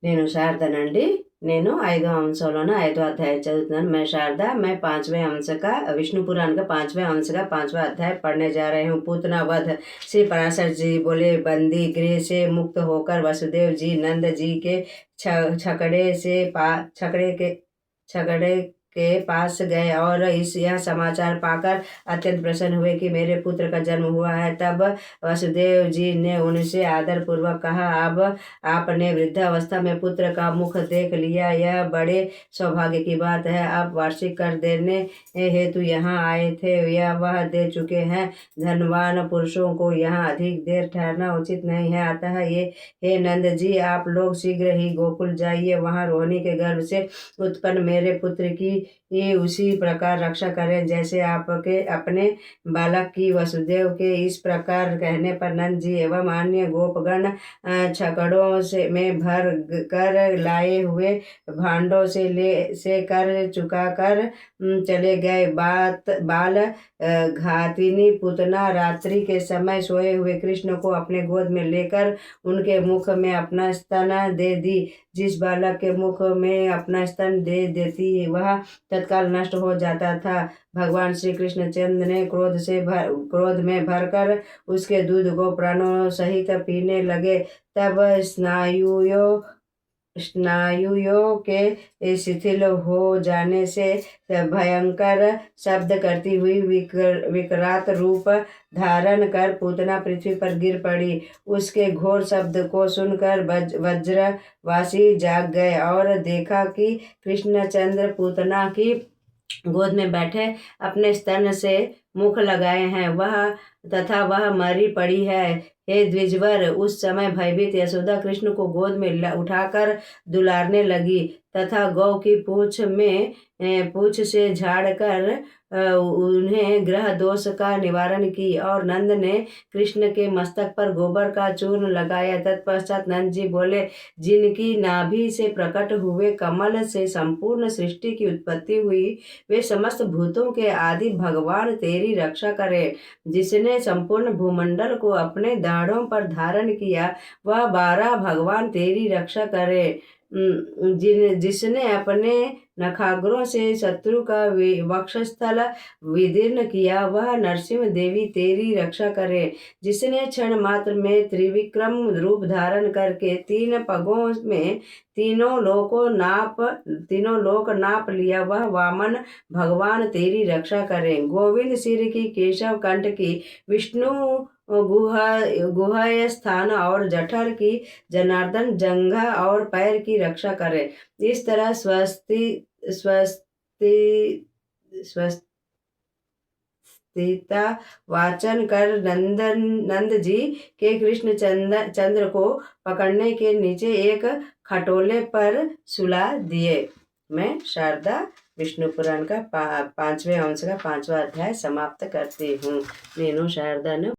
నేను శారదనండి. నేను 5వ అంశంలోన 5వ अध्याय चलुతున్నాను। मैं शारदा, मैं 5वें अंश का विष्णु पुराण का 5वें अंश का 5वां अध्याय पढ़ने जा रही हूँ। पूतना वध। श्री पराशर जी बोले, बंदी गृह से मुक्त होकर वसुदेव जी नंद जी के छकड़े के पास गए और यह समाचार पाकर अत्यंत प्रसन्न हुए कि मेरे पुत्र का जन्म हुआ है। तब वसुदेव जी ने उनसे आदर पूर्वक कहा, अब आपने वृद्धावस्था में पुत्र का मुख देख लिया, यह बड़े सौभाग्य की बात है। आप वार्षिक कर देने हेतु यहाँ आए थे, यह वह दे चुके हैं। धनवान पुरुषों को यहाँ अधिक देर ठहरना उचित नहीं है, अतः ये हे नंद जी, आप लोग शीघ्र ही गोकुल जाइए, वहाँ रोहिणी के गर्भ से उत्पन्न मेरे पुत्र की ये उसी प्रकार रक्षा करें जैसे आपके अपने बालक की। वसुदेव के इस प्रकार कहने पर नंद जी एवं अन्य गोपगण छकड़ों से में भर कर लाए हुए भांडों से कर चुका कर चले गए। बाल घातिनी पूतना रात्रि के समय सोए हुए कृष्ण को अपने गोद में लेकर उनके मुख में अपना स्तन दे दी। जिस बालक के मुख में अपना स्तन दे देती वह तत्काल नष्ट हो जाता था। भगवान श्री कृष्ण चंद्र ने क्रोध में भरकर उसके दूध को प्राणों सहित पीने लगे। तब स्नायुओं के शिथिल हो जाने से भयंकर शब्द करती हुई विकरात रूप धारण कर पूतना पृथ्वी पर गिर पड़ी। उसके घोर शब्द को सुनकर वज्रवासी जाग गए और देखा कि कृष्णचंद्र पूतना की गोद में बैठे अपने स्तन से मुख लगाए हैं तथा वह मरी पड़ी है। हे द्विजवर, उस समय भयभीत यशोदा कृष्ण को गोद में उठाकर दुलारने लगी तथा गौ की पूंछ से झाड़कर उन्हें ग्रह दोष का निवारण की और नंद ने कृष्ण के मस्तक पर गोबर का चूर्ण लगाया। तत्पश्चात नंद जी बोले, जिनकी नाभि से प्रकट हुए कमल से संपूर्ण सृष्टि की उत्पत्ति हुई, वे समस्त भूतों के आदि भगवान तेरी रक्षा करे। जिसने संपूर्ण भूमंडल को अपने दाढ़ों पर धारण किया, वह 12 भगवान तेरी रक्षा करे। जिसने अपने नखाग्रों से शत्रु का वक्षस्थल विदीर्ण किया, वह नरसिंह देवी तेरी रक्षा करे। जिसने क्षण मात्र में त्रिविक्रम रूप धारण करके 3 पगों में तीनों लोक नाप लिया, वह वामन भगवान तेरी रक्षा करे। गोविंद सिर की, केशव कंठ की, विष्णु गुहा स्थान और जठर की, जनार्दन जंघा और पैर की रक्षा करे। इस तरह स्वस्तिता वाचन कर नंद जी के कृष्ण चंद्र को पकड़ने के नीचे एक खटोले पर सुला दिए। मैं शारदा विष्णु पुराण का 5वें अंश का 5वां अध्याय समाप्त करती हूँ। నేను శారదాను।